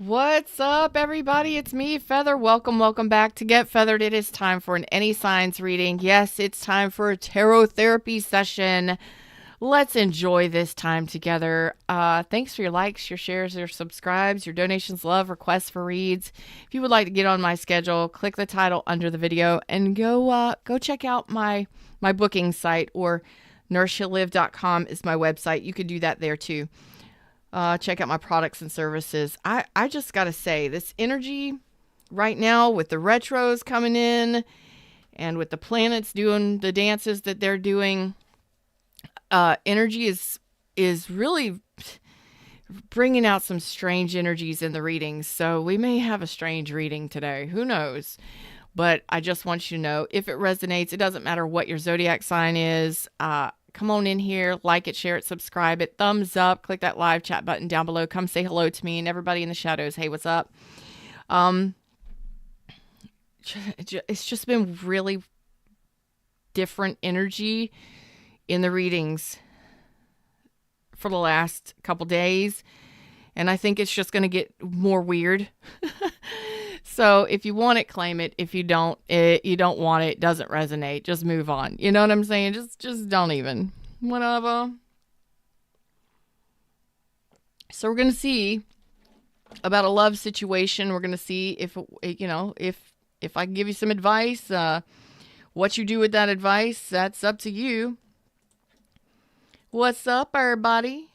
What's up, everybody? It's me, Feather. Welcome back to Get Feathered. It is time for an Any Signs reading. Yes, it's time for a tarot therapy session. Let's enjoy this time together. Thanks for your likes, your shares, your subscribes, your donations, love, requests for reads. If you would like to get on my schedule, click the title under the video and go check out my booking site, or nourishheallive.com is my website. You could do that there too. Check out my products and services. I just got to say, this energy right now with the retros coming in and with the planets doing the dances that they're doing, energy is really bringing out some strange energies in the readings. So we may have a strange reading today. Who knows? But I just want you to know, if it resonates, it doesn't matter what your zodiac sign is. Come on in here, like it, share it, subscribe it, thumbs up, click that live chat button down below. Come say hello to me and everybody in the shadows. Hey, what's up? It's just been really different energy in the readings for the last couple days. And I think it's just going to get more weird. So if you want it, claim it. If you don't, you don't want it, it doesn't resonate, just move on. You know what I'm saying? Just don't even. Whatever. So we're going to see about a love situation. We're going to see if I can give you some advice. What you do with that advice, that's up to you. What's up, everybody?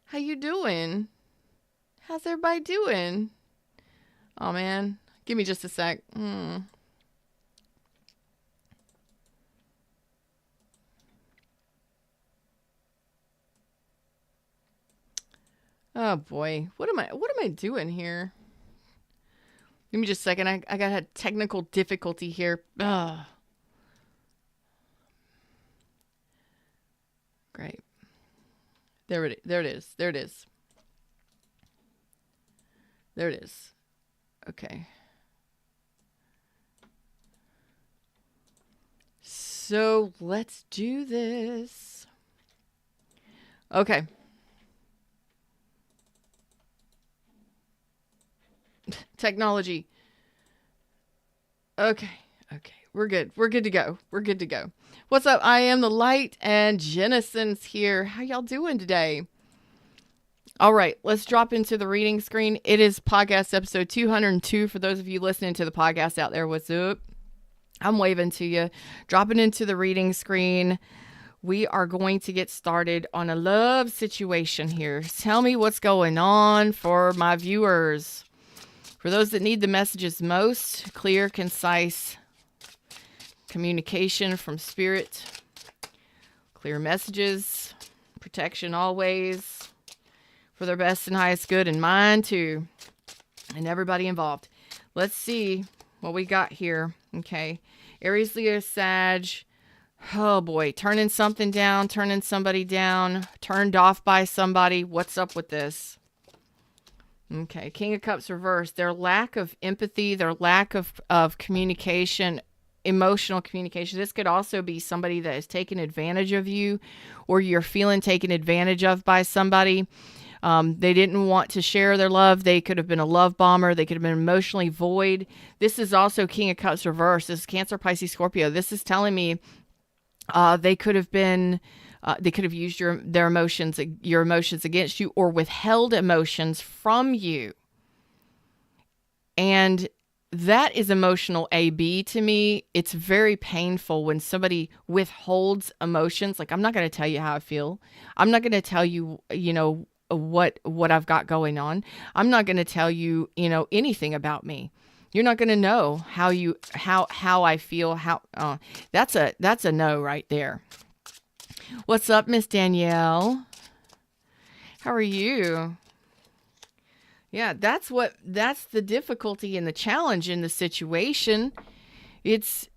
How you doing? How's everybody doing? Oh, man. Give me just a sec. Oh, boy. What am I doing here? Give me just a second. I got a technical difficulty here. Ugh. Great. There it is. There it is. Okay. So let's do this. Okay. Technology. Okay. We're good. We're good to go. What's up? I am the light, and Jennison's here. How y'all doing today? All right, let's drop into the reading screen. It is podcast episode 202. For those of you listening to the podcast out there, what's up? I'm waving to you. Dropping into the reading screen. We are going to get started on a love situation here. Tell me what's going on for my viewers. For those that need the messages most, clear, concise communication from spirit. Clear messages. Protection always. For their best and highest good in mind too, and everybody involved. Let's see what we got here. Okay, Aries, Leo, Sag. Oh boy, turning something down, turning somebody down, turned off by somebody. What's up with this? Okay, King of Cups reversed. Their lack of empathy, their lack of communication, emotional communication. This could also be somebody that has taken advantage of you, or you're feeling taken advantage of by somebody. They didn't want to share their love. They could have been a love bomber. They could have been emotionally void. This is also King of Cups reversed. This is Cancer, Pisces, Scorpio. This is telling me they could have used your emotions against you, or withheld emotions from you. And that is emotional AB to me. It's very painful when somebody withholds emotions. Like, I'm not going to tell you how I feel. I'm not going to tell you, what I've got going on. I'm not going to tell you, anything about me. You're not going to know how I feel. That's a no right there. What's up, Miss Danielle? How are you? Yeah, that's the difficulty and the challenge in the situation. It's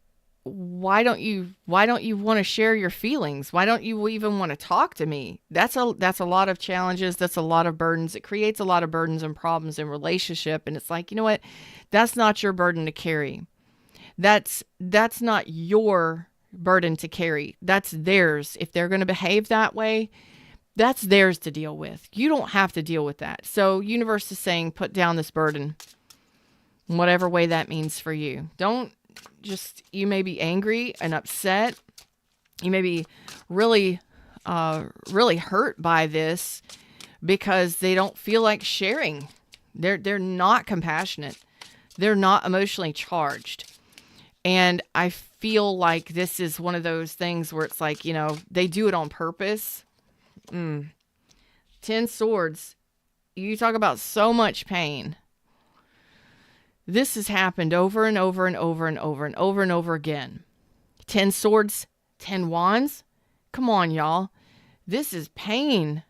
why don't you want to share your feelings? Why don't you even want to talk to me? That's a lot of challenges. That's a lot of burdens. It creates a lot of burdens and problems in relationship. And it's like, you know what? That's not your burden to carry. That's not your burden to carry. That's theirs. If they're going to behave that way, That's theirs to deal with. You don't have to deal with that. So universe is saying, put down this burden, whatever way that means for you. Don't just, you may be angry and upset. You may be really, really hurt by this because they don't feel like sharing. They're not compassionate. They're not emotionally charged. And I feel like this is one of those things where it's like, they do it on purpose. 10 Swords. You talk about so much pain. This has happened over and over and over and over and over and over again. 10 Swords, 10 Wands. Come on, y'all. This is pain.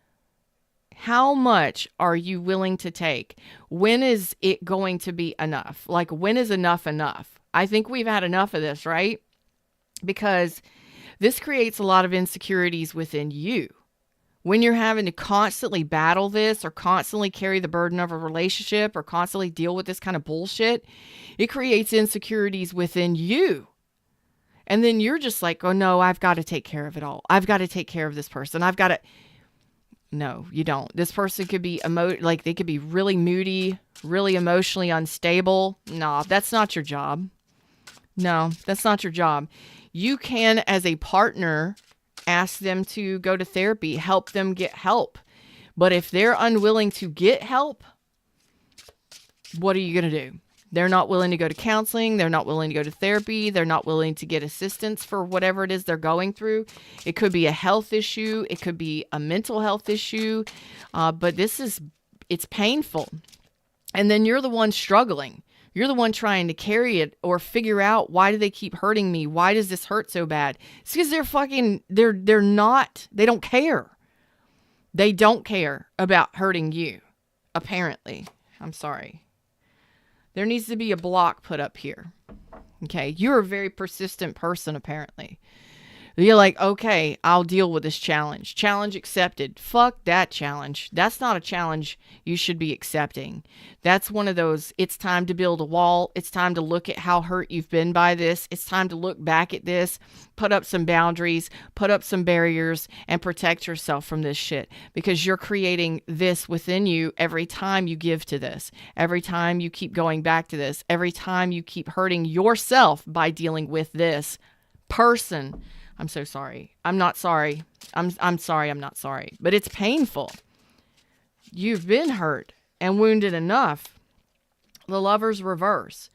How much are you willing to take? When is it going to be enough? Like, when is enough enough? I think we've had enough of this, right? Because this creates a lot of insecurities within you. When you're having to constantly battle this or constantly carry the burden of a relationship or constantly deal with this kind of bullshit, it creates insecurities within you. And then you're just like, oh no, I've got to take care of it all. I've got to take care of this person. I've got to. No, you don't. This person could be they could be really moody, really emotionally unstable. No, that's not your job. No, that's not your job. You can, as a partner, ask them to go to therapy, help them get help. But if they're unwilling to get help, what are you going to do? They're not willing to go to counseling. They're not willing to go to therapy. They're not willing to get assistance for whatever it is they're going through. It could be a health issue. It could be a mental health issue. But it's painful. And then you're the one struggling. You're the one trying to carry it or figure out, why do they keep hurting me? Why does this hurt so bad? It's because they don't care. They don't care about hurting you, apparently. I'm sorry. There needs to be a block put up here. Okay. You're a very persistent person, apparently. You're like, okay, I'll deal with this challenge. Challenge accepted. Fuck that challenge. That's not a challenge you should be accepting. That's one of those, it's time to build a wall. It's time to look at how hurt you've been by this. It's time to look back at this, put up some boundaries, put up some barriers, and protect yourself from this shit. Because you're creating this within you every time you give to this. Every time you keep going back to this. Every time you keep hurting yourself by dealing with this person. I'm so sorry. I'm not sorry. I'm sorry. I'm not sorry. But it's painful. You've been hurt and wounded enough. The Lover's reverse.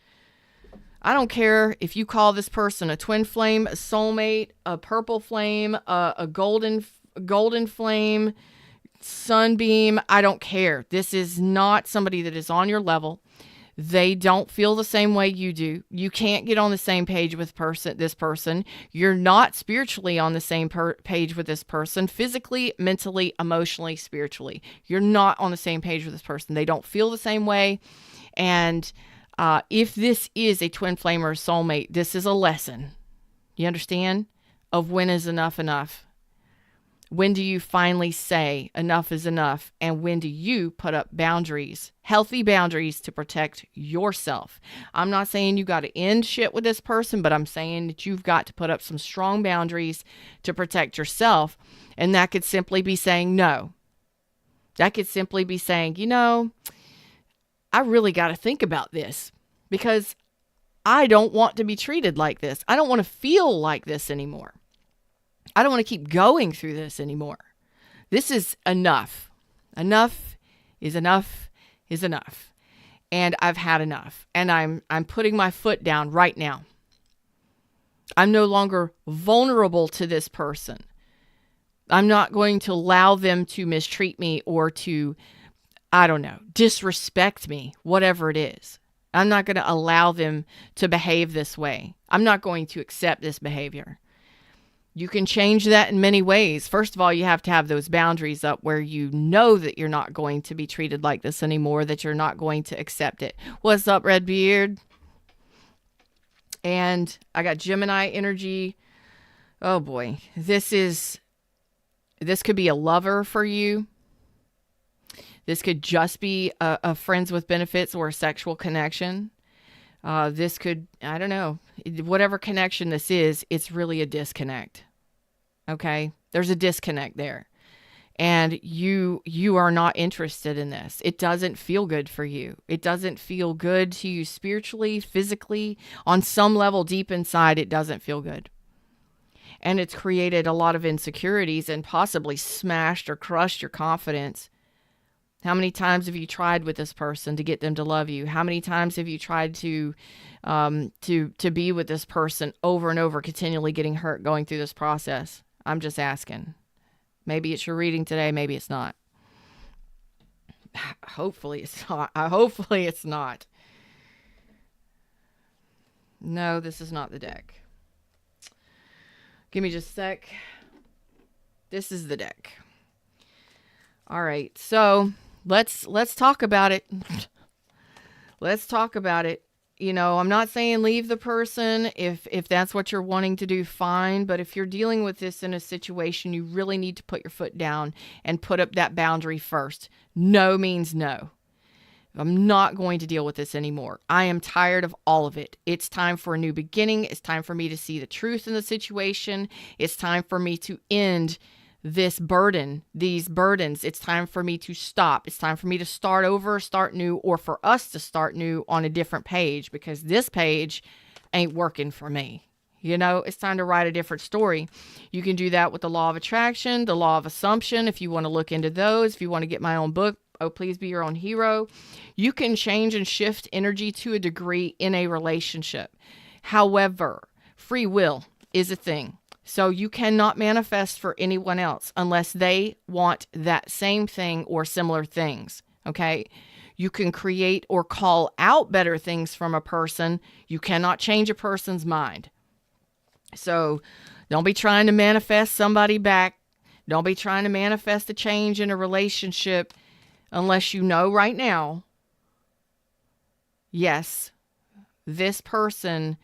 I don't care if you call this person a twin flame, a soulmate, a purple flame, a golden flame, sunbeam. I don't care. This is not somebody that is on your level. They don't feel the same way you do. You can't get on the same page with this person. You're not spiritually on the same page with this person. Physically, mentally, emotionally, spiritually. You're not on the same page with this person. They don't feel the same way. And if this is a twin flame or a soulmate, this is a lesson. You understand? Of when is enough enough? When do you finally say enough is enough? And when do you put up boundaries, healthy boundaries to protect yourself? I'm not saying you got to end shit with this person, but I'm saying that you've got to put up some strong boundaries to protect yourself. And that could simply be saying no. That could simply be saying, I really got to think about this because I don't want to be treated like this. I don't want to feel like this anymore. I don't want to keep going through this anymore. This is enough. Enough is enough is enough. And I've had enough. And I'm putting my foot down right now. I'm no longer vulnerable to this person. I'm not going to allow them to mistreat me or to, disrespect me, whatever it is. I'm not going to allow them to behave this way. I'm not going to accept this behavior. You can change that in many ways. First of all, you have to have those boundaries up where you know that you're not going to be treated like this anymore, that you're not going to accept it. What's up, Redbeard? And I got Gemini energy. Oh boy. This could be a lover for you. This could just be a friends with benefits or a sexual connection. This could, whatever connection this is, it's really a disconnect. Okay? There's a disconnect there. and you are not interested in this. It doesn't feel good for you. It doesn't feel good to you spiritually, physically, on some level deep inside. It doesn't feel good. And it's created a lot of insecurities and possibly smashed or crushed your confidence. How many times have you tried with this person to get them to love you? How many times have you tried to be with this person over and over, continually getting hurt, going through this process? I'm just asking. Maybe it's your reading today. Maybe it's not. Hopefully it's not. Hopefully it's not. No, this is not the deck. Give me just a sec. This is the deck. All right. So let's talk about it. Let's talk about it. You know, I'm not saying leave the person. If that's what you're wanting to do, fine. But if you're dealing with this in a situation, you really need to put your foot down and put up that boundary first. No means no. I'm not going to deal with this anymore. I am tired of all of it. It's time for a new beginning. It's time for me to see the truth in the situation. It's time for me to end this burden, these burdens. It's time for me to stop. It's time for me to start over, start new, or for us to start new on a different page, because this page ain't working for me. You know, it's time to write a different story. You can do that with the law of attraction, the law of assumption. If you want to look into those, if you want to get my own book, Oh, Please Be Your Own Hero, you can change and shift energy to a degree in a relationship. However, free will is a thing. So you cannot manifest for anyone else unless they want that same thing or similar things, okay? You can create or call out better things from a person. You cannot change a person's mind. So don't be trying to manifest somebody back. Don't be trying to manifest a change in a relationship unless you know right now, yes, this person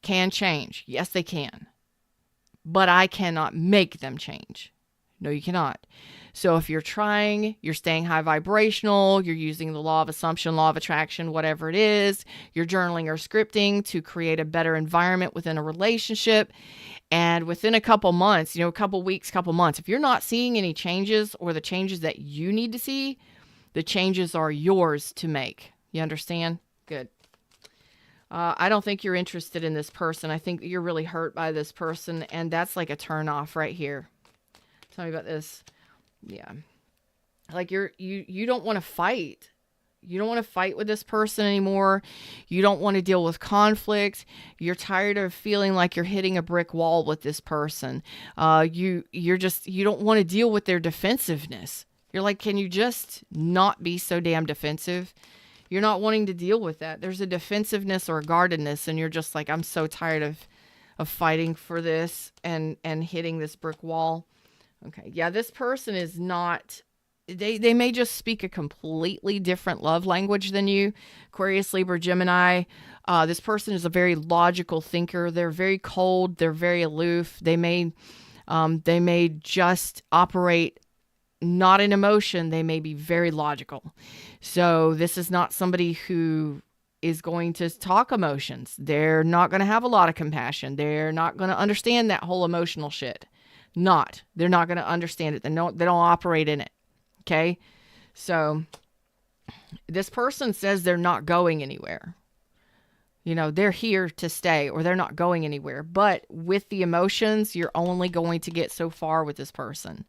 can change. Yes, they can. But I cannot make them change. No, you cannot. So if you're trying, you're staying high vibrational, you're using the law of assumption, law of attraction, whatever it is, you're journaling or scripting to create a better environment within a relationship. And within a couple months, a couple weeks, couple months, if you're not seeing any changes or the changes that you need to see, the changes are yours to make. You understand? Good. I don't think you're interested in this person. I think you're really hurt by this person, and that's like a turn off right here. Tell me about this. Yeah. Like you don't want to fight. You don't want to fight with this person anymore. You don't want to deal with conflict. You're tired of feeling like you're hitting a brick wall with this person. You don't want to deal with their defensiveness. You're like, can you just not be so damn defensive? You're not wanting to deal with that. There's a defensiveness or a guardedness, and you're just like, I'm so tired of fighting for this and hitting this brick wall. Okay, yeah, this person is not, they may just speak a completely different love language than you. Aquarius, Libra, Gemini. This person is a very logical thinker. They're very cold. They're very aloof. They may just operate not in emotion. They may be very logical. So this is not somebody who is going to talk emotions. They're not going to have a lot of compassion. They're not going to understand that whole emotional shit. They're not going to understand it. They don't operate in it. Okay. So this person says they're not going anywhere. They're here to stay, or they're not going anywhere. But with the emotions, you're only going to get so far with this person.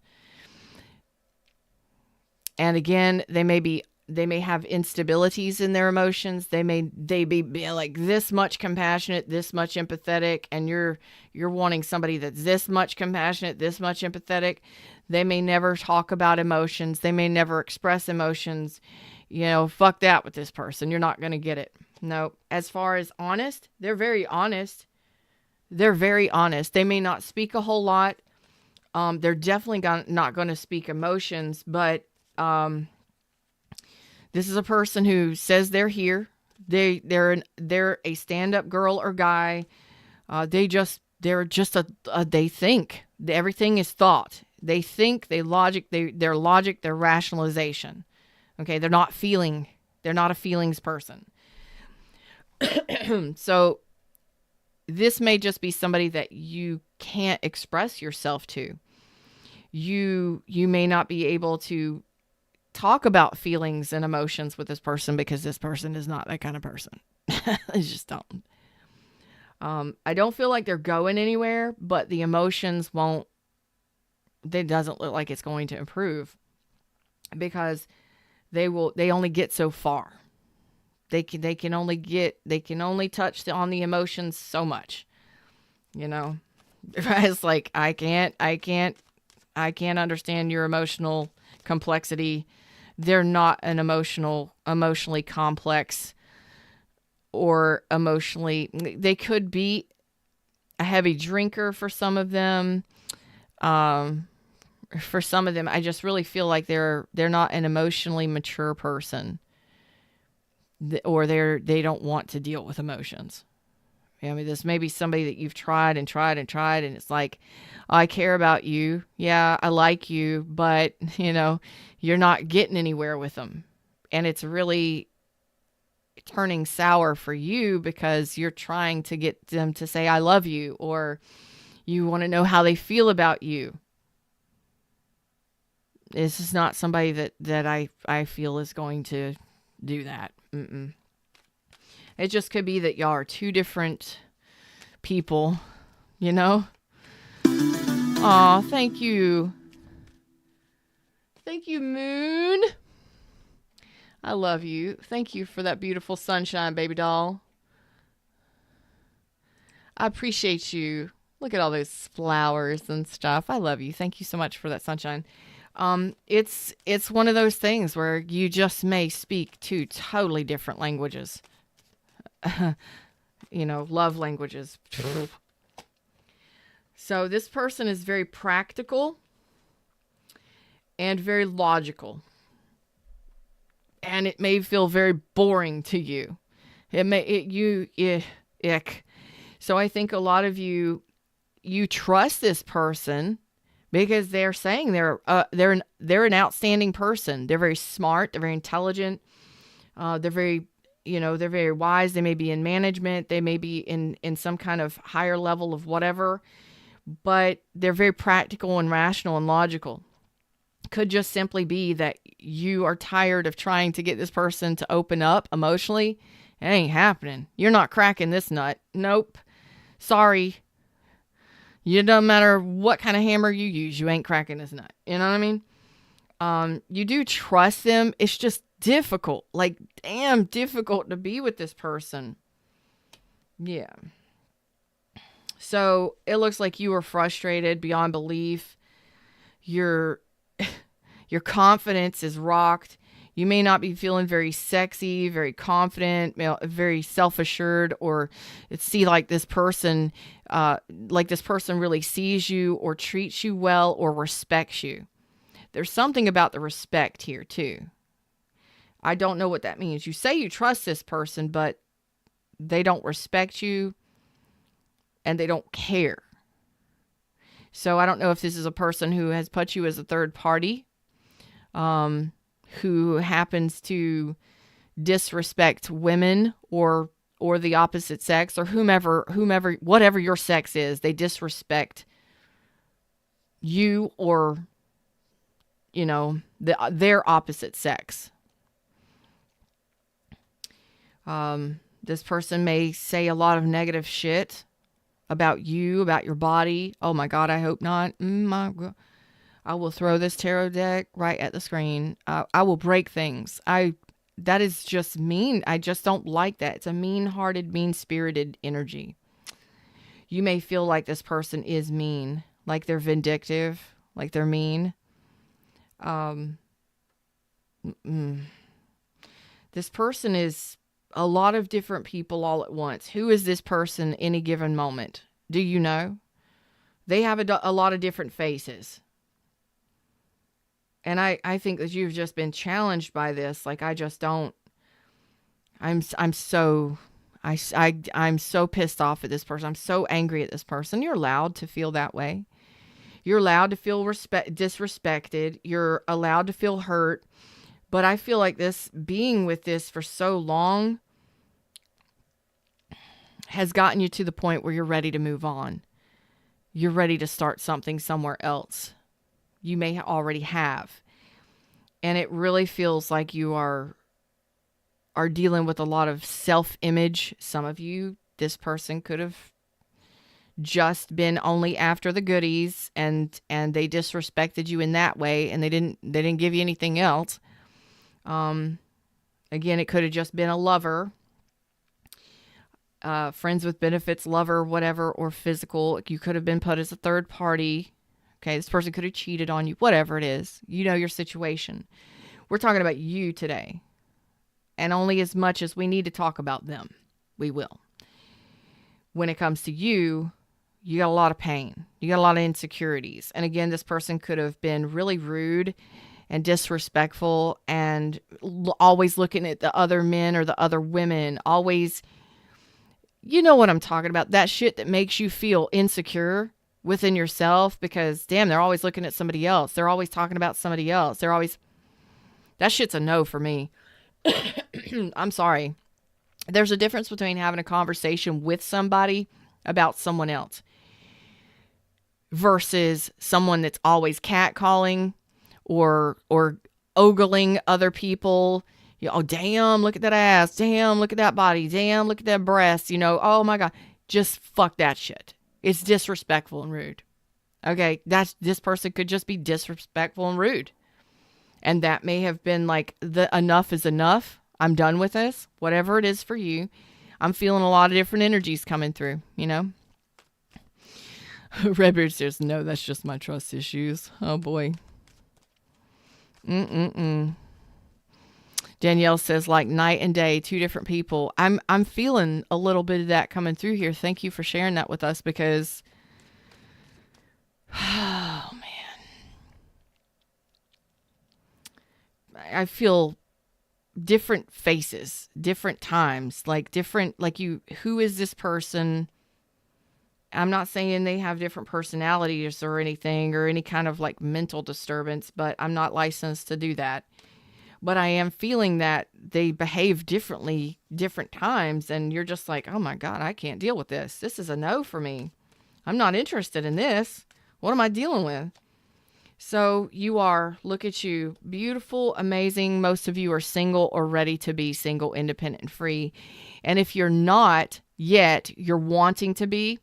And again, they may have instabilities in their emotions. They be like this much compassionate, this much empathetic, and you're wanting somebody that's this much compassionate, this much empathetic. They may never talk about emotions. They may never express emotions. Fuck that with this person. You're not going to get it. No. As far as honest, they're very honest. They're very honest. They may not speak a whole lot. They're definitely not going to speak emotions, but this is a person who says they're here. They're a stand-up girl or guy. They think. Everything is thought. They think, their logic, their rationalization. Okay, they're not a feelings person. So this may just be somebody that you can't express yourself to. you may not be able to talk about feelings and emotions with this person because this person is not that kind of person. I just don't. I don't feel like they're going anywhere, but the emotions won't, it doesn't look like it's going to improve because they only get so far. They can only touch on the emotions so much. You know, it's like, I can't understand your emotional complexity. They're not an emotionally complex or emotionally, they could be a heavy drinker for some of them. For some of them, I just really feel like they're not an emotionally mature person, or they don't want to deal with emotions. I mean, this may be somebody that you've tried and tried and tried, and it's like, oh, I care about you. Yeah, I like you, but, you're not getting anywhere with them. And it's really turning sour for you because you're trying to get them to say, I love you, or you want to know how they feel about you. This is not somebody that I feel is going to do that. Mm-mm. It just could be that y'all are two different people, Aw, thank you. Thank you, Moon. I love you. Thank you for that beautiful sunshine, baby doll. I appreciate you. Look at all those flowers and stuff. I love you. Thank you so much for that sunshine. It's one of those things where you just may speak two totally different languages. Love languages. So this person is very practical and very logical. And it may feel very boring to you. Ick. So I think a lot of you trust this person because they're saying they're an outstanding person. They're very smart. They're very intelligent. They're very wise. They may be in management. They may be in some kind of higher level of whatever, but they're very practical and rational and logical. Could just simply be that you are tired of trying to get this person to open up emotionally. It ain't happening. You're not cracking this nut. Nope. Sorry. You don't matter what kind of hammer you use, you ain't cracking this nut. You know what I mean? You do trust them. It's just difficult. Like, damn difficult to be with this person. Yeah. So it looks like you are frustrated beyond belief. Your confidence is rocked. You may not be feeling very sexy, very confident, very self-assured, or see like this person really sees you or treats you well or respects you. There's something about the respect here too. I don't know what that means. You say you trust this person, but they don't respect you and they don't care. So I don't know if this is a person who has put you as a third party, who happens to disrespect women or the opposite sex, or whomever, whatever your sex is, they disrespect you or, their opposite sex. This person may say a lot of negative shit about you, about your body. Oh my God, I hope not. My God. I will throw this tarot deck right at the screen. I will break things. That is just mean. I just don't like that. It's a mean-hearted, mean-spirited energy. You may feel like this person is mean, like they're vindictive, like they're mean. This person is a lot of different people all at once. Who is this person any given moment? Do you know? They have a lot of different faces. And I think that you've just been challenged by this. Like, I just don't. I'm so pissed off at this person. I'm so angry at this person. You're allowed to feel that way. You're allowed to feel disrespected. You're allowed to feel hurt. But I feel like being with this for so long has gotten you to the point where you're ready to move on. You're ready to start something somewhere else. you may already have. And it really feels like you are dealing with a lot of self-image. Some of you, this person could have just been only after the goodies, and they disrespected you in that way, and they didn't give you anything else. Again, it could have just been a lover, friends with benefits, lover, whatever, or physical. You could have been put as a third party. Okay, this person could have cheated on you, whatever it is. You know your situation. We're talking about you today. And only as much as we need to talk about them, we will. When it comes to you, you got a lot of pain. You got a lot of insecurities. And again, this person could have been really rude and disrespectful and always looking at the other men or the other women. Always, you know what I'm talking about. That shit that makes you feel insecure within yourself because, damn, they're always looking at somebody else. They're always talking about somebody else. That shit's a no for me. I'm sorry. There's a difference between having a conversation with somebody about someone else versus someone that's always catcalling or ogling other people. Oh, damn, look at that ass. Damn, look at that body. Damn, look at that breast. Oh my God. Just fuck that shit. It's disrespectful and rude. Okay, this person could just be disrespectful and rude. And that may have been like, the enough is enough. I'm done with this. Whatever it is for you. I'm feeling a lot of different energies coming through, Redbeard says, no, that's just my trust issues. Oh, boy. Danielle says, like night and day, two different people. I'm feeling a little bit of that coming through here. Thank you for sharing that with us because, oh, man. I feel different faces, different times, who is this person? I'm not saying they have different personalities or anything or any kind of like mental disturbance, but I'm not licensed to do that. But I am feeling that they behave differently, different times. And you're just like, oh my God, I can't deal with this. This is a no for me. I'm not interested in this. What am I dealing with? So you are, look at you, beautiful, amazing. Most of you are single or ready to be single, independent, and free. And if you're not yet, you're wanting to be.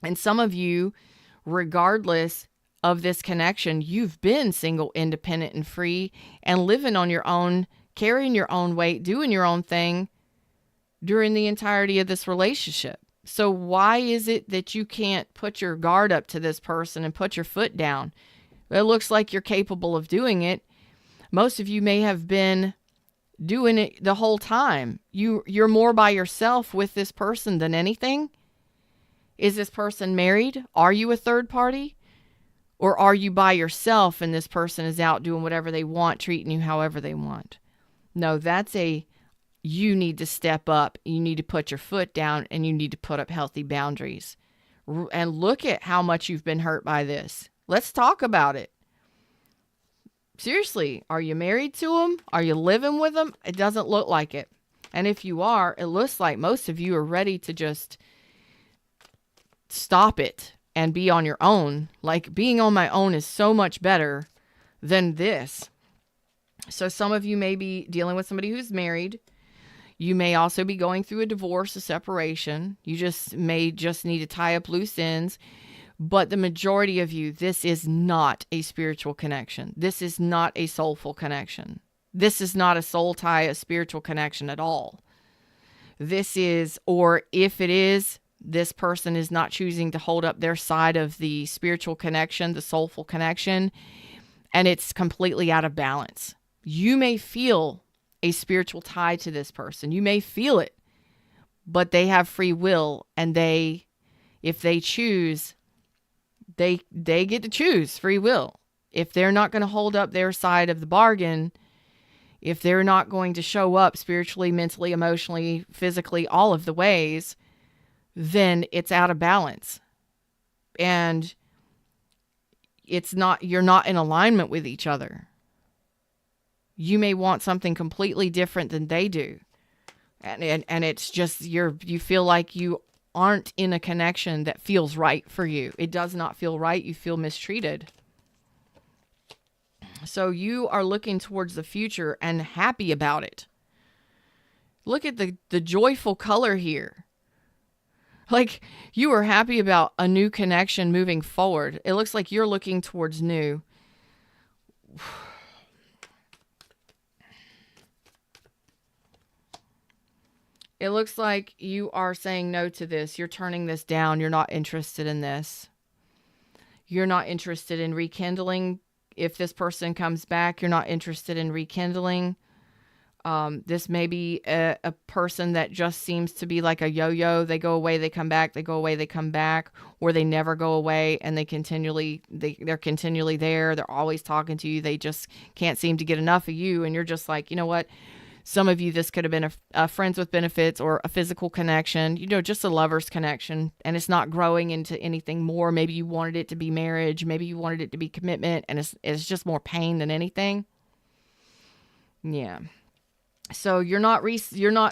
And some of you, regardless of this connection, you've been single, independent, and free and living on your own, carrying your own weight, doing your own thing during the entirety of this relationship. So why is it that you can't put your guard up to this person and put your foot down? It looks like you're capable of doing it. Most of you may have been doing it the whole time. You're more by yourself with this person than anything. Is this person married? Are you a third party? Or are you by yourself and this person is out doing whatever they want, treating you however they want? No, you need to step up. You need to put your foot down and you need to put up healthy boundaries. And look at how much you've been hurt by this. Let's talk about it. Seriously, are you married to them? Are you living with them? It doesn't look like it. And if you are, it looks like most of you are ready to just stop it and be on your own. Like being on my own is so much better than this. So some of you may be dealing with somebody who's married. You may also be going through a divorce, a separation. You may need to tie up loose ends. But the majority of you, this is not a spiritual connection. This is not a soulful connection. This is not a soul tie, a spiritual connection at all. This is, or if it is, this person is not choosing to hold up their side of the spiritual connection, the soulful connection, and it's completely out of balance. You may feel a spiritual tie to this person. You may feel it, but they have free will, and if they choose, they get to choose free will. If they're not going to hold up their side of the bargain, if they're not going to show up spiritually, mentally, emotionally, physically, all of the ways, then it's out of balance. And you're not in alignment with each other. You may want something completely different than they do. And it's just, you feel like you aren't in a connection that feels right for you. It does not feel right. You feel mistreated. So you are looking towards the future and happy about it. Look at the joyful color here. Like you are happy about a new connection moving forward. It looks like you're looking towards new. It looks like you are saying no to this. You're turning this down. You're not interested in this. You're not interested in rekindling. If this person comes back, you're not interested in rekindling. This may be a person that just seems to be like a yo-yo. They go away, they come back, they go away, they come back, or they never go away and they're continually there. They're always talking to you. They just can't seem to get enough of you. And you're just like, you know what? Some of you, this could have been a friends with benefits or a physical connection, just a lover's connection, and it's not growing into anything more. Maybe you wanted it to be marriage. Maybe you wanted it to be commitment, and it's just more pain than anything. Yeah. So you're not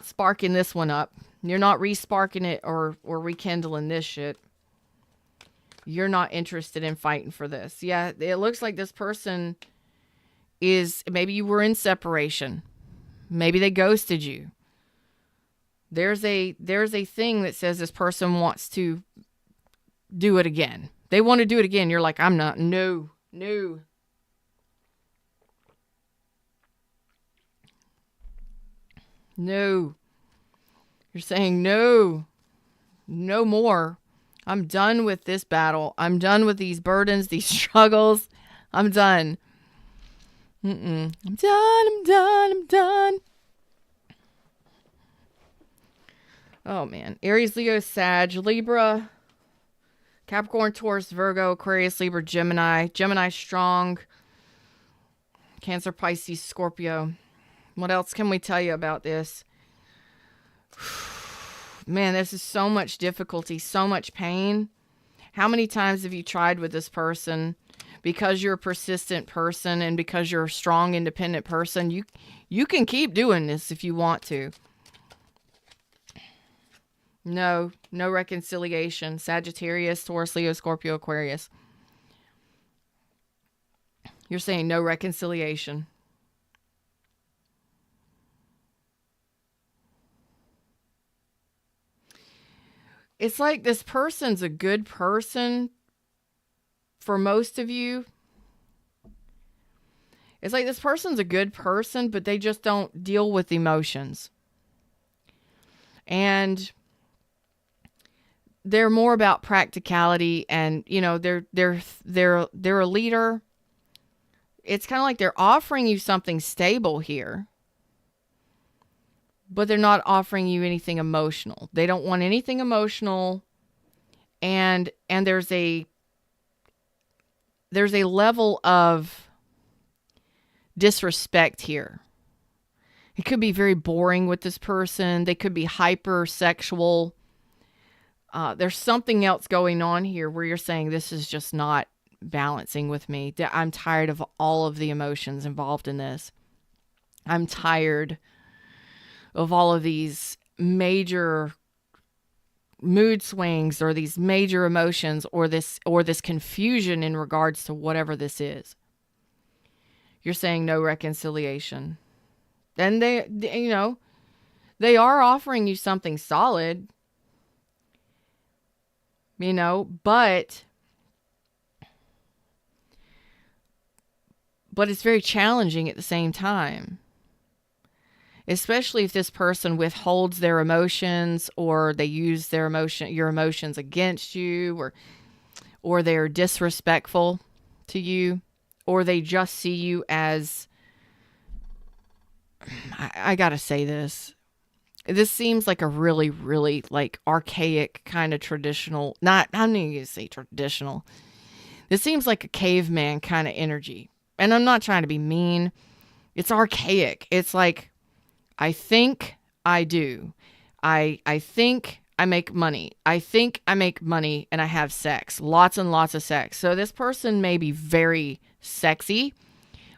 sparking this one up. You're not re-sparking it or rekindling this shit. You're not interested in fighting for this. Yeah, it looks like this person is, maybe you were in separation. Maybe they ghosted you. There's a thing that says this person wants to do it again. They want to do it again. You're like, I'm not. No. You're saying no. No more. I'm done with this battle. I'm done with these burdens, these struggles. I'm done. I'm done. Oh, man. Aries, Leo, Sag, Libra, Capricorn, Taurus, Virgo, Aquarius, Libra, Gemini. Gemini strong. Cancer, Pisces, Scorpio. What else can we tell you about this? Man, this is so much difficulty, so much pain. How many times have you tried with this person? Because you're a persistent person and because you're a strong, independent person, you can keep doing this if you want to. No reconciliation. Sagittarius, Taurus, Leo, Scorpio, Aquarius. You're saying no reconciliation. It's like this person's a good person for most of you. It's like this person's a good person, but they just don't deal with emotions. And they're more about practicality, and they're a leader. It's kind of like they're offering you something stable here, but they're not offering you anything emotional. They don't want anything emotional, and there's a level of disrespect here. It could be very boring with this person. They could be hypersexual. There's something else going on here where you're saying this is just not balancing with me. I'm tired of all of the emotions involved in this. I'm tired of all of these major mood swings or these major emotions or this confusion in regards to whatever this is. You're saying no reconciliation. And they are offering you something solid, but it's very challenging at the same time. Especially if this person withholds their emotions, or they use your emotions against you, or they're disrespectful to you, or they just see you as, I gotta say this. This seems like a really, really like archaic kind of traditional, I'm not going to say traditional. This seems like a caveman kind of energy. And I'm not trying to be mean. It's archaic. It's like, I think I do. I think I make money. I think I make money and I have sex. Lots and lots of sex. So this person may be very sexy,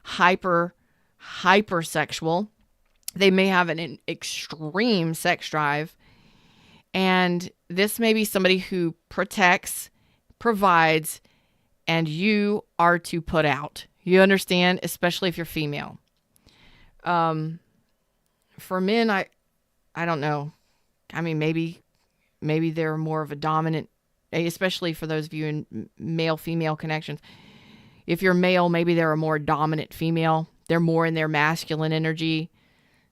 hypersexual. They may have an extreme sex drive. And this may be somebody who protects, provides, and you are to put out. You understand? Especially if you're female. For men, I don't know. I mean, maybe they're more of a dominant, especially for those of you in male-female connections. If you're male, maybe they're a more dominant female. They're more in their masculine energy,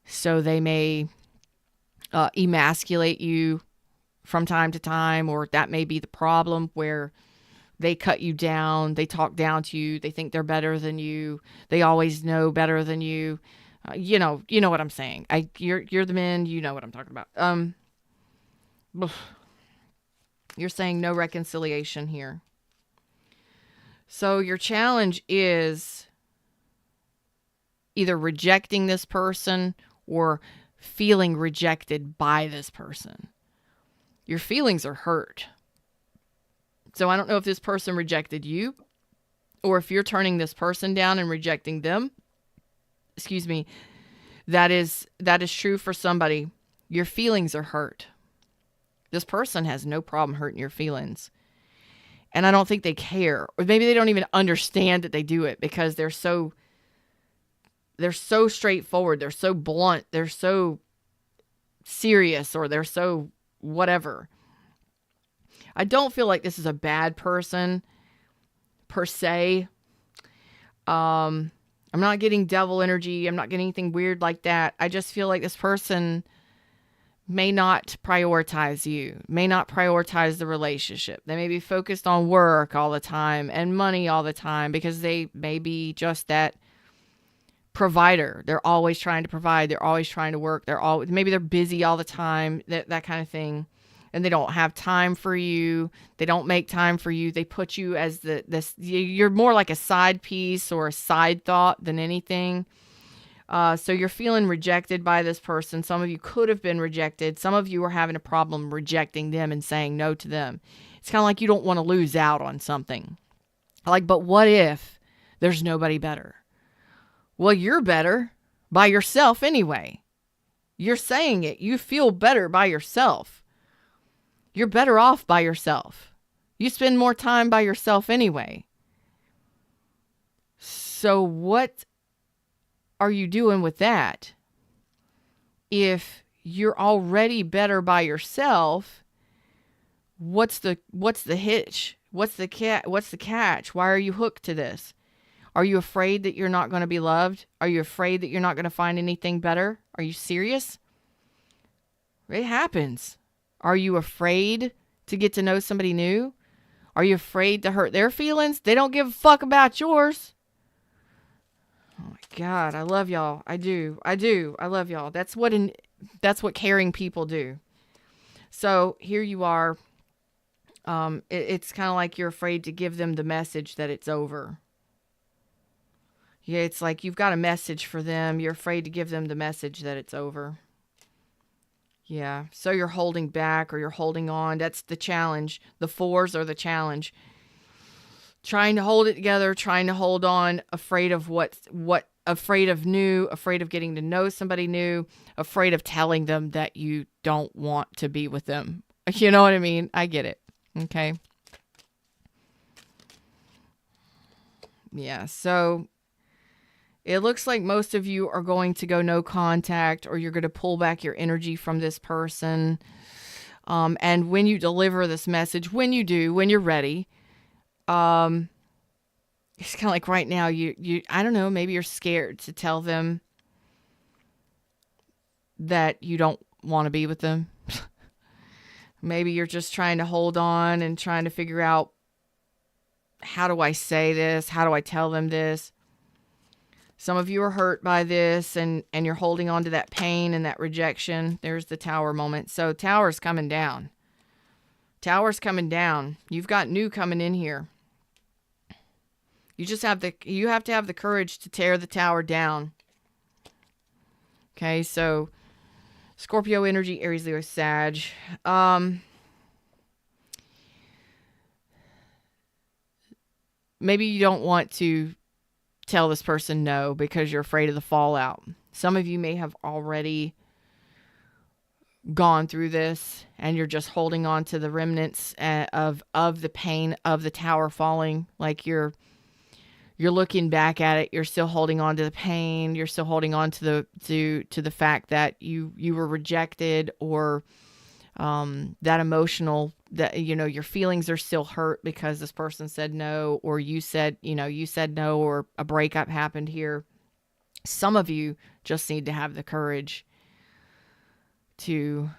so they may emasculate you from time to time, or that may be the problem where they cut you down, they talk down to you, they think they're better than you, they always know better than you. You know what I'm saying. You're the men, you know what I'm talking about. You're saying no reconciliation here. So your challenge is either rejecting this person or feeling rejected by this person. Your feelings are hurt. So I don't know if this person rejected you or if you're turning this person down and rejecting them. Excuse me. That is true for somebody. Your feelings are hurt. This person has no problem hurting your feelings. And I don't think they care. Or maybe they don't even understand that they do it because they're so straightforward. They're so blunt. They're so serious, or they're so whatever. I don't feel like this is a bad person per se. I'm not getting devil energy. I'm not getting anything weird like that. I just feel like this person may not prioritize you, may not prioritize the relationship. They may be focused on work all the time and money all the time because they may be just that provider. They're always trying to provide. They're always trying to work. Maybe they're busy all the time, that kind of thing. And they don't have time for you. They don't make time for you. They put you as you're more like a side piece or a side thought than anything. So you're feeling rejected by this person. Some of you could have been rejected. Some of you are having a problem rejecting them and saying no to them. It's kind of like you don't want to lose out on something. But what if there's nobody better? Well, you're better by yourself anyway. You're saying it. You feel better by yourself. You're better off by yourself. You spend more time by yourself anyway. So what are you doing with that? If you're already better by yourself, what's the hitch? What's the catch? Why are you hooked to this? Are you afraid that you're not going to be loved? Are you afraid that you're not going to find anything better? Are you serious? It happens. Are you afraid to get to know somebody new? Are you afraid to hurt their feelings? They don't give a fuck about yours. Oh my God, I love y'all. I do. I love y'all. That's what caring people do. So here you are. It's kind of like you're afraid to give them the message that it's over. Yeah, it's like you've got a message for them. You're afraid to give them the message that it's over. Yeah, so you're holding back or you're holding on. That's the challenge. The fours are the challenge. Trying to hold it together, trying to hold on, afraid of afraid of new, afraid of getting to know somebody new, afraid of telling them that you don't want to be with them. You know what I mean? I get it. Okay. Yeah, so it looks like most of you are going to go no contact, or you're going to pull back your energy from this person. And when you deliver this message, when you're ready, it's kind of like right now, you I don't know, maybe you're scared to tell them that you don't want to be with them. Maybe you're just trying to hold on and trying to figure out, how do I say this? How do I tell them this? Some of you are hurt by this and you're holding on to that pain and that rejection. There's the Tower moment. So Tower's coming down. Tower's coming down. You've got new coming in here. You have to have the courage to tear the Tower down. Okay, so Scorpio energy, Aries, Leo, Sag. Maybe you don't want to tell this person no because you're afraid of the fallout. Some of you may have already gone through this and you're just holding on to the remnants of the pain of the Tower falling. Like you're You're looking back at it. You're still holding on to the pain. You're still holding on to the fact that you were rejected, or that emotional, that, your feelings are still hurt because this person said no, or you said no, or a breakup happened here. Some of you just need to have the courage to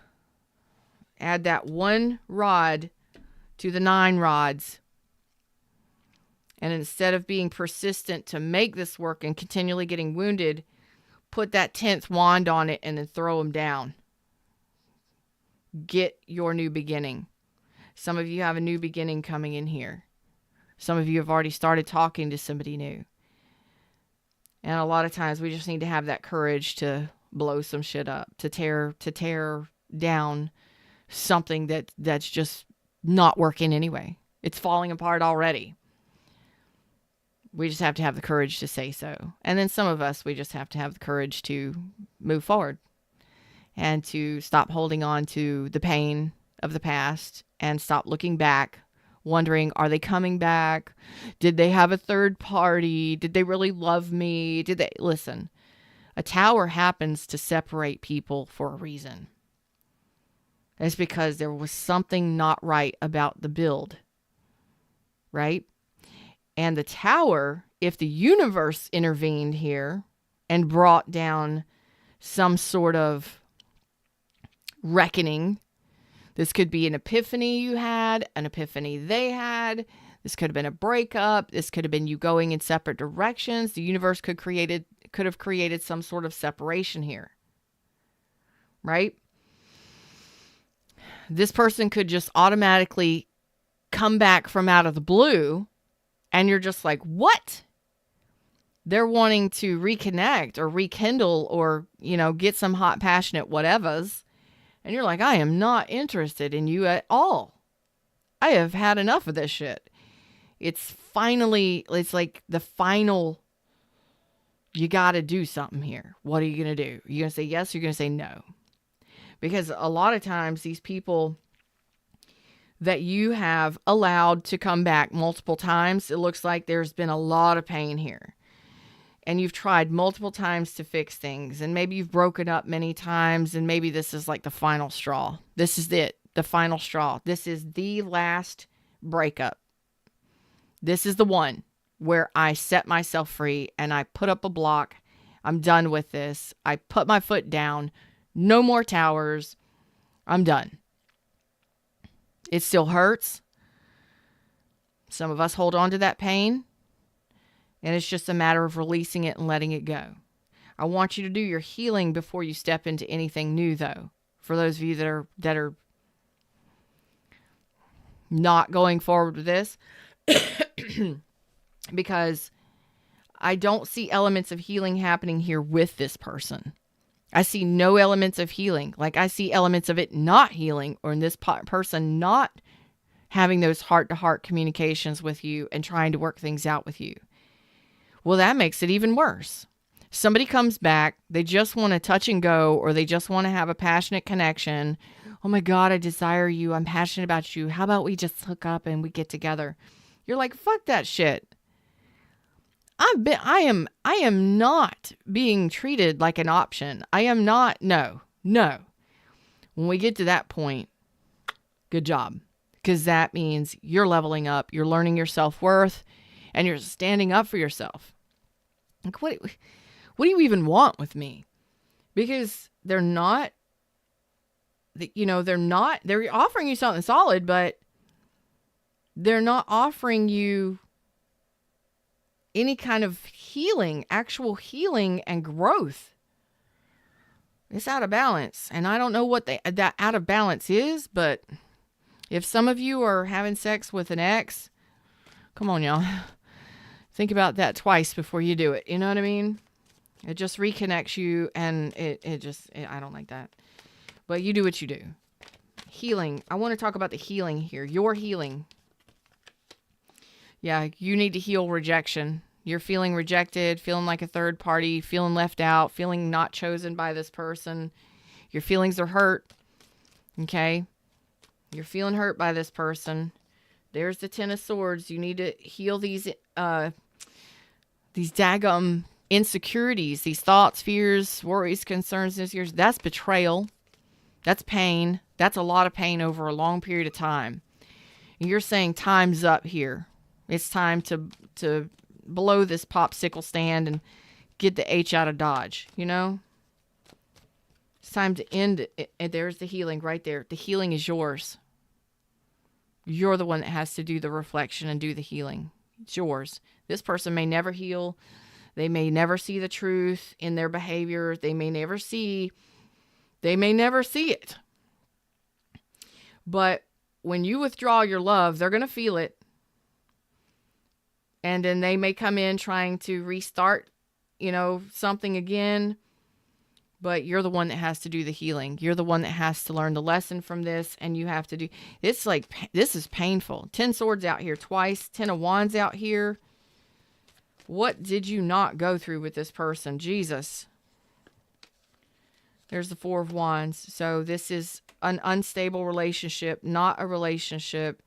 add that one rod to the 9 rods. And instead of being persistent to make this work and continually getting wounded, put that 10th wand on it and then throw them down. Get your new beginning. Some of you have a new beginning coming in here. Some of you have already started talking to somebody new. And a lot of times we just need to have that courage to blow some shit up, to tear down something that's just not working anyway. It's falling apart already. We just have to have the courage to say so. And then some of us, we just have to have the courage to move forward and to stop holding on to the pain of the past and stop looking back, wondering, are they coming back? Did they have a third party? Did they really love me? Listen, a tower happens to separate people for a reason. It's because there was something not right about the build, right? And the tower, if the universe intervened here and brought down some sort of reckoning, this could be an epiphany you had, an epiphany they had. This could have been a breakup. This could have been you going in separate directions. The universe could have created some sort of separation here, right? This person could just automatically come back from out of the blue, and you're just like, what? They're wanting to reconnect or rekindle or, get some hot, passionate whatevers. And you're like, I am not interested in you at all. I have had enough of this shit. It's like the final, you got to do something here. What are you going to do? Are you going to say yes? Or you're going to say no? Because a lot of times these people that you have allowed to come back multiple times, it looks like there's been a lot of pain here. And you've tried multiple times to fix things. And maybe you've broken up many times. And maybe this is like the final straw. This is it. The final straw. This is the last breakup. This is the one where I set myself free and I put up a block. I'm done with this. I put my foot down. No more towers. I'm done. It still hurts. Some of us hold on to that pain. And it's just a matter of releasing it and letting it go. I want you to do your healing before you step into anything new, though. For those of you that are not going forward with this, because I don't see elements of healing happening here with this person. I see no elements of healing. Like I see elements of it not healing, or in this person not having those heart-to-heart communications with you and trying to work things out with you. Well, that makes it even worse. Somebody comes back, they just want to touch and go, or they just want to have a passionate connection. Oh my God, I desire you. I'm passionate about you. How about we just hook up and we get together? You're like, fuck that shit. I am not being treated like an option. I am not. No. When we get to that point, good job. Because that means you're leveling up, you're learning your self-worth, and you're standing up for yourself. Like, what do you even want with me? Because they're offering you something solid, but they're not offering you any kind of healing, actual healing and growth. It's out of balance. And I don't know what that out of balance is, but if some of you are having sex with an ex, come on, y'all. Think about that twice before you do it. You know what I mean? It just reconnects you, and I don't like that. But you do what you do. Healing. I want to talk about the healing here. Your healing. Yeah, you need to heal rejection. You're feeling rejected, feeling like a third party, feeling left out, feeling not chosen by this person. Your feelings are hurt. Okay? You're feeling hurt by this person. There's the Ten of Swords. You need to heal these these daggum insecurities, these thoughts, fears, worries, concerns, insecurities, that's betrayal. That's pain. That's a lot of pain over a long period of time. And you're saying time's up here. It's time to blow this popsicle stand and get the H out of Dodge, you know? It's time to end it. And there's the healing right there. The healing is yours. You're the one that has to do the reflection and do the healing. It's yours. This person may never heal. They may never see the truth in their behavior. They may never see it. But when you withdraw your love, they're going to feel it. And then they may come in trying to restart, something again. But you're the one that has to do the healing. You're the one that has to learn the lesson from this. And you have to do, it's like, this is painful. 10 swords out here twice. 10 of wands out here. What did you not go through with this person? Jesus. There's the 4 of wands. So this is an unstable relationship, not a relationship.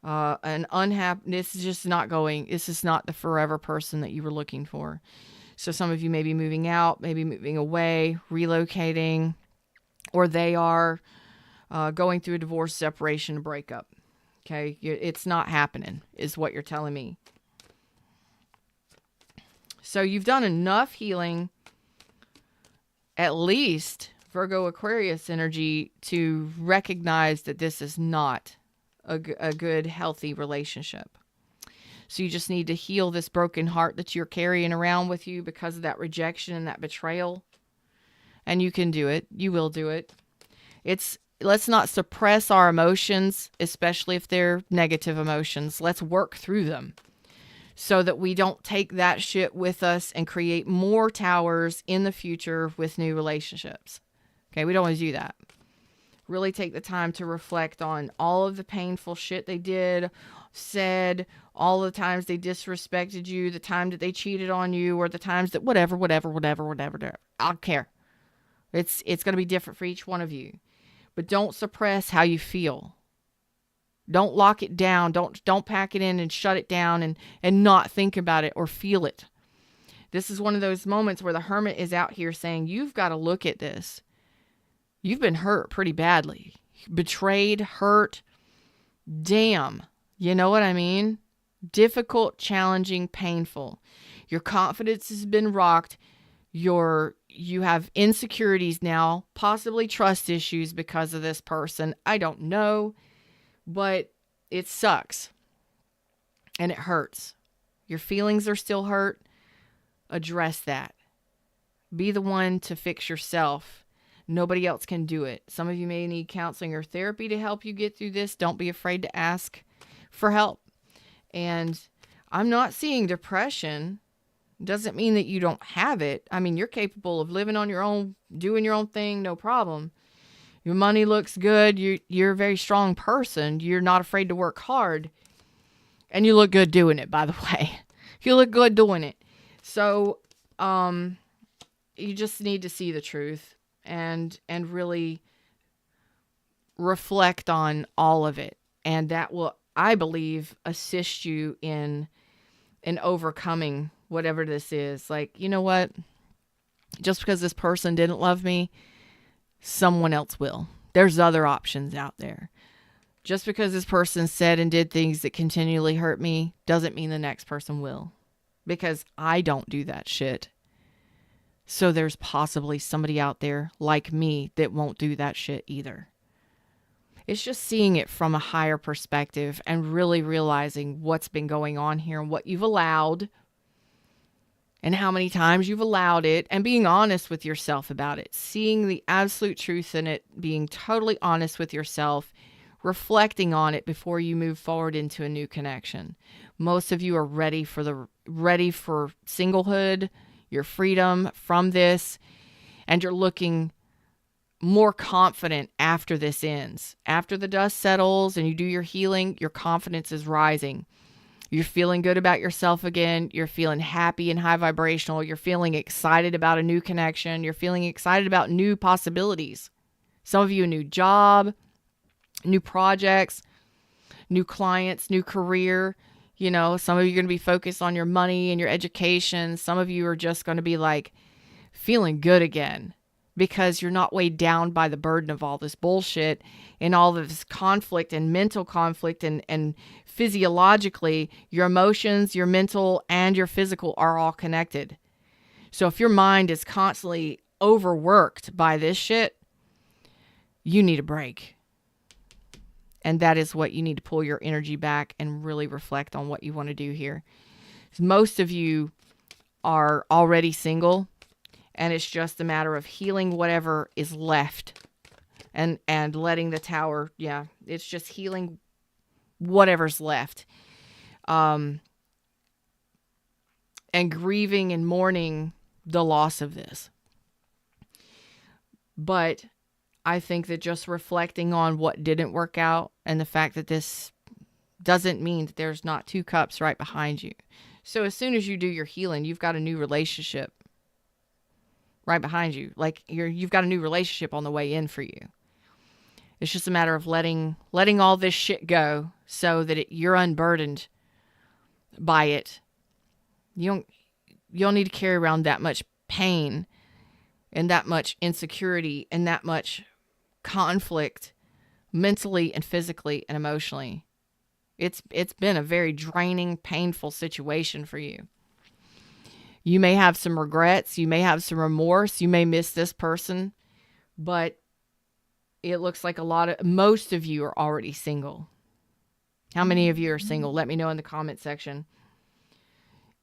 An unhappy, this is just not going, this is not the forever person that you were looking for. So some of you may be moving out, maybe moving away, relocating, or they are going through a divorce, separation, breakup. Okay, it's not happening, is what you're telling me. So you've done enough healing, at least Virgo Aquarius energy, to recognize that this is not a good, healthy relationship. So you just need to heal this broken heart that you're carrying around with you because of that rejection and that betrayal. And you can do it. You will do it. Let's not suppress our emotions, especially if they're negative emotions. Let's work through them so that we don't take that shit with us and create more towers in the future with new relationships. Okay, we don't want to do that. Really take the time to reflect on all of the painful shit they did, said, all the times they disrespected you, the time that they cheated on you, or the times that whatever. I don't care. It's going to be different for each one of you. But don't suppress how you feel. Don't lock it down. Don't pack it in and shut it down and not think about it or feel it. This is one of those moments where the hermit is out here saying, you've got to look at this. You've been hurt pretty badly. Betrayed, hurt. Damn. You know what I mean? Difficult, challenging, painful. Your confidence has been rocked. You have insecurities now, possibly trust issues because of this person. I don't know, but it sucks. And it hurts. Your feelings are still hurt. Address that. Be the one to fix yourself. Nobody else can do it. Some of you may need counseling or therapy to help you get through this. Don't be afraid to ask for help. And I'm not seeing depression. Doesn't mean that you don't have it. I mean, you're capable of living on your own, doing your own thing, no problem. Your money looks good. You're a very strong person. You're not afraid to work hard. And you look good doing it, by the way. You look good doing it. So, you just need to see the truth and really reflect on all of it. And that will, I believe, assist you in overcoming whatever this is. Like, you know what? Just because this person didn't love me, someone else will. There's other options out there. Just because this person said and did things that continually hurt me doesn't mean the next person will. Because I don't do that shit. So there's possibly somebody out there like me that won't do that shit either. It's just seeing it from a higher perspective and really realizing what's been going on here and what you've allowed and how many times you've allowed it and being honest with yourself about it. Seeing the absolute truth in it, being totally honest with yourself, reflecting on it before you move forward into a new connection. Most of you are ready for singlehood, your freedom from this, and you're looking more confident after this ends. After the dust settles and you do your healing, your confidence is rising. You're feeling good about yourself again. You're feeling happy and high vibrational. You're feeling excited about a new connection. You're feeling excited about new possibilities. Some of you, a new job, new projects, new clients, new career. You know, some of you are going to be focused on your money and your education. Some of you are just going to be like feeling good again because you're not weighed down by the burden of all this bullshit and all of this conflict and mental conflict and physiologically, your emotions, your mental, and your physical are all connected. So if your mind is constantly overworked by this shit, you need a break. And that is what you need to pull your energy back and really reflect on what you want to do here. Most of you are already single, and it's just a matter of healing whatever is left and letting the tower, it's just healing whatever's left. And grieving and mourning the loss of this. But I think that just reflecting on what didn't work out and the fact that this doesn't mean that there's not 2 cups right behind you. So as soon as you do your healing, you've got a new relationship right behind you. Like you've got a new relationship on the way in for you. It's just a matter of letting all this shit go so that you're unburdened by it. You don't need to carry around that much pain and that much insecurity and that much conflict mentally and physically and emotionally. It's been a very draining, painful situation for you. You may have some regrets, you may have some remorse, you may miss this person, but it looks like most of you are already single. How many of you are single? Let me know in the comment section.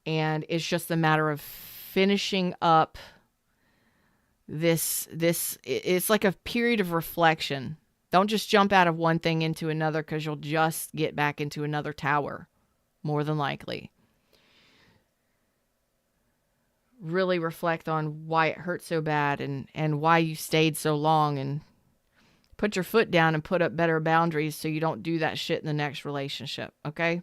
And it's just a matter of finishing up this, it's like a period of reflection. Don't just jump out of one thing into another because you'll just get back into another tower, more than likely. Really reflect on why it hurt so bad and why you stayed so long, and put your foot down and put up better boundaries so you don't do that shit in the next relationship, okay?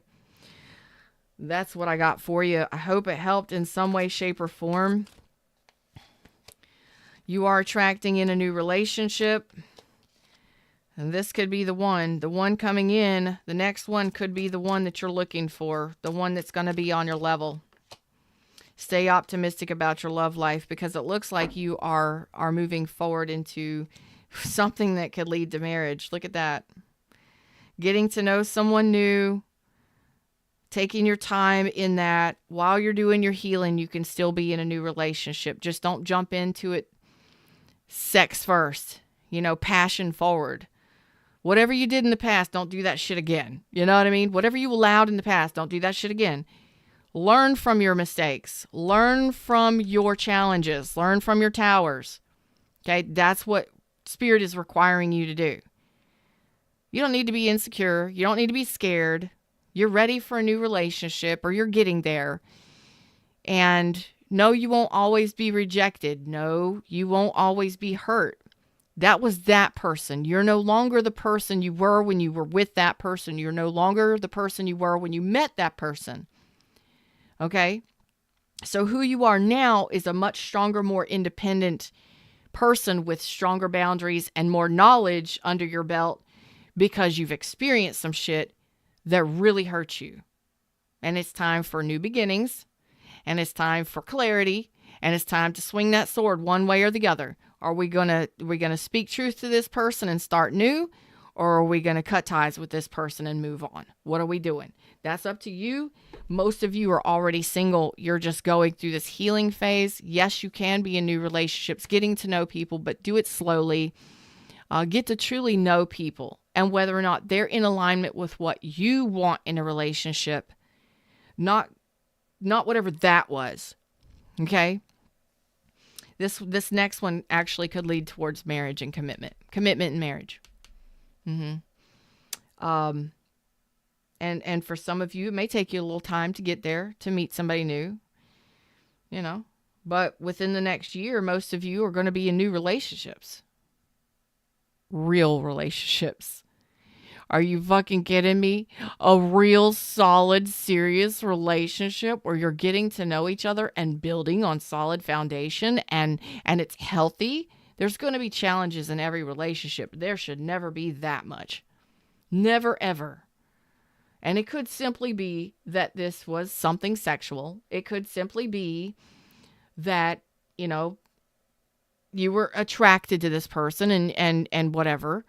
That's what I got for you. I hope it helped in some way, shape, or form. You are attracting in a new relationship. And this could be the one coming in. The next one could be the one that you're looking for. The one that's going to be on your level. Stay optimistic about your love life because it looks like you are moving forward into something that could lead to marriage. Look at that. Getting to know someone new. Taking your time in that. While you're doing your healing, you can still be in a new relationship. Just don't jump into it sex first. Passion forward. Whatever you did in the past, don't do that shit again. You know what I mean? Whatever you allowed in the past, don't do that shit again. Learn from your mistakes. Learn from your challenges. Learn from your towers. Okay? That's what Spirit is requiring you to do. You don't need to be insecure. You don't need to be scared. You're ready for a new relationship, or you're getting there. And no, you won't always be rejected. No, you won't always be hurt. That was that person. You're no longer the person you were when you were with that person. You're no longer the person you were when you met that person. Okay? So who you are now is a much stronger, more independent person with stronger boundaries and more knowledge under your belt because you've experienced some shit that really hurt you. And it's time for new beginnings. And it's time for clarity. And it's time to swing that sword one way or the other. Are we gonna speak truth to this person and start new? Or are we gonna cut ties with this person and move on? What are we doing? That's up to you. Most of you are already single. You're just going through this healing phase. Yes, you can be in new relationships, getting to know people, but do it slowly. Get to truly know people and whether or not they're in alignment with what you want in a relationship. Not whatever that was. Okay? This next one actually could lead towards marriage and commitment. Commitment and marriage. And for some of you, it may take you a little time to get there, to meet somebody new. But within the next year, most of you are going to be in new relationships. Real relationships. Are you fucking kidding me? A real solid, serious relationship where you're getting to know each other and building on solid foundation and it's healthy. There's going to be challenges in every relationship. There should never be that much. Never, ever. And it could simply be that this was something sexual. It could simply be that, you know, you were attracted to this person and whatever.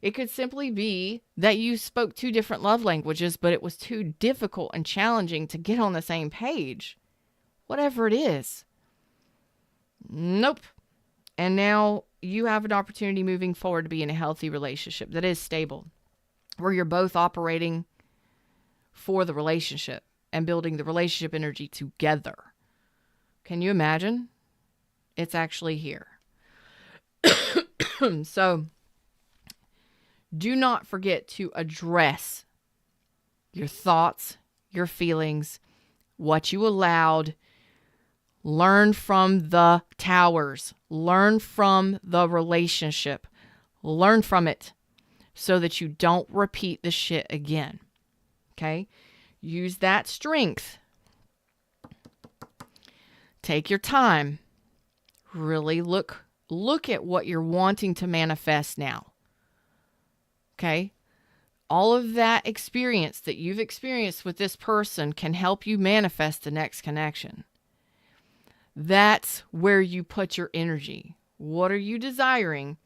It could simply be that you spoke two different love languages, but it was too difficult and challenging to get on the same page. Whatever it is. Nope. And now you have an opportunity moving forward to be in a healthy relationship that is stable, where you're both operating for the relationship and building the relationship energy together. Can you imagine? It's actually here. So do not forget to address your thoughts, your feelings, what you allowed. Learn from the towers. Learn from the relationship. Learn from it so that you don't repeat the shit again. Okay? Use that strength. Take your time. Really look at what you're wanting to manifest now. Okay? All of that experience that you've experienced with this person can help you manifest the next connection. That's where you put your energy. What are you desiring?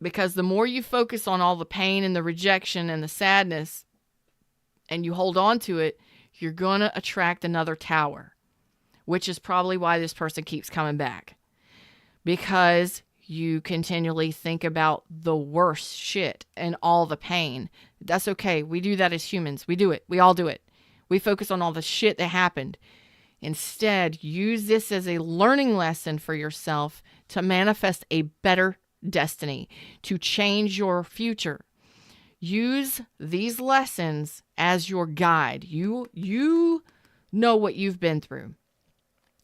Because the more you focus on all the pain and the rejection and the sadness and you hold on to it, you're going to attract another tower, which is probably why this person keeps coming back. Because you continually think about the worst shit and all the pain. That's okay. We do that as humans. We do it. We all do it. We focus on all the shit that happened. Instead, use this as a learning lesson for yourself to manifest a better destiny, to change your future. Use these lessons as your guide. You know what you've been through.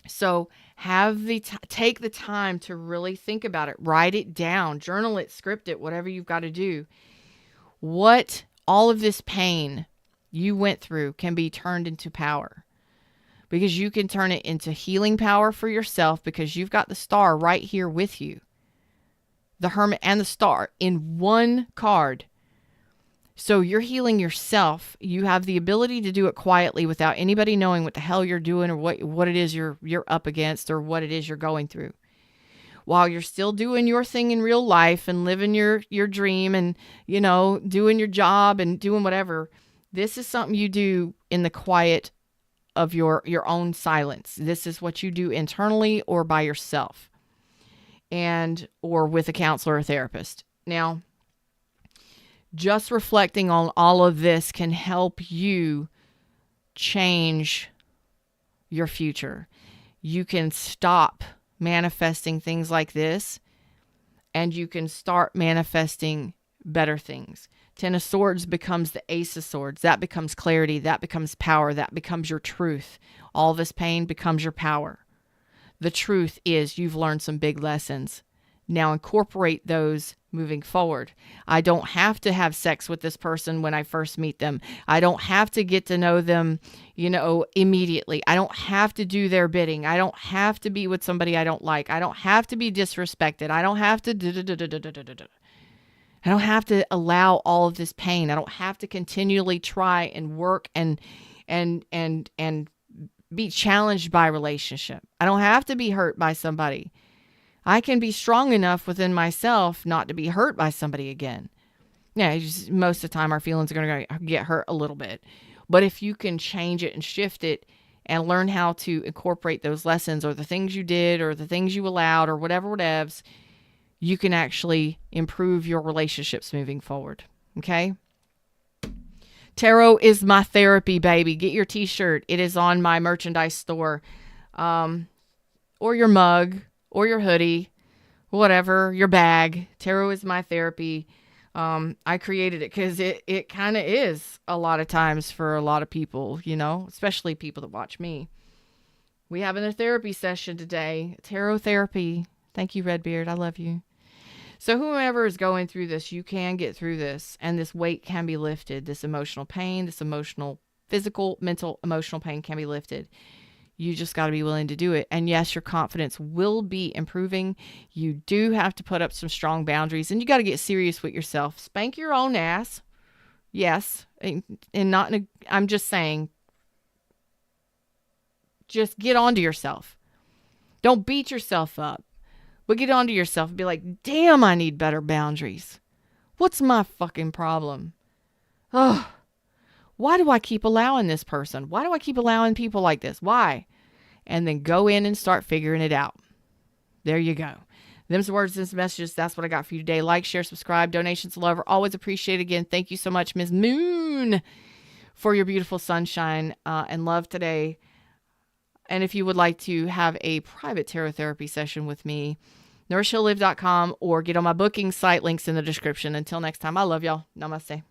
So take the time to really think about it. Write it down, journal it, script it, whatever you've got to do. What all of this pain you went through can be turned into power. Because you can turn it into healing power for yourself because you've got the star right here with you. The Hermit and the star in one card. So you're healing yourself. You have the ability to do it quietly without anybody knowing what the hell you're doing or what it is you're up against or what it is you're going through. While you're still doing your thing in real life and living your dream and, you know, doing your job and doing whatever, this is something you do in the quiet of your own silence. This is what you do internally or by yourself or with a counselor or therapist. Now, just reflecting on all of this can help you change your future. You can stop manifesting things like this and you can start manifesting better things. Ten of Swords becomes the Ace of Swords. That becomes clarity. That becomes power. That becomes your truth. All this pain becomes your power. The truth is you've learned some big lessons. Now incorporate those moving forward. I don't have to have sex with this person when I first meet them. I don't have to get to know them, immediately. I don't have to do their bidding. I don't have to be with somebody I don't like. I don't have to be disrespected. I don't have to I don't have to allow all of this pain. I don't have to continually try and work and be challenged by a relationship. I don't have to be hurt by somebody. I can be strong enough within myself not to be hurt by somebody again. Yeah, most of the time our feelings are going to get hurt a little bit. But if you can change it and shift it and learn how to incorporate those lessons or the things you did or the things you allowed or whatevs, you can actually improve your relationships moving forward. Okay? Tarot is my therapy, baby. Get your t-shirt. It is on my merchandise store. Or your mug, or your hoodie, whatever, your bag. Tarot is my therapy. I created it because it kind of is a lot of times for a lot of people, especially people that watch me. We having a therapy session today. Tarot therapy. Thank you, Redbeard. I love you. So whomever is going through this, you can get through this, and this weight can be lifted. This emotional pain, this emotional, physical, mental, emotional pain can be lifted. You just got to be willing to do it. And yes, your confidence will be improving. You do have to put up some strong boundaries, and you got to get serious with yourself. Spank your own ass. Yes. And not, I'm just saying, just get onto yourself. Don't beat yourself up, but get onto yourself and be like, damn, I need better boundaries. What's my fucking problem? Ugh. Why do I keep allowing this person? Why do I keep allowing people like this? Why? And then go in and start figuring it out. There you go. Them's the words, them's messages. That's what I got for you today. Like, share, subscribe. Donations, love are always appreciated. Again, thank you so much, Ms. Moon, for your beautiful sunshine and love today. And if you would like to have a private tarot therapy session with me, nourishheallive.com or get on my booking site. Links in the description. Until next time, I love y'all. Namaste.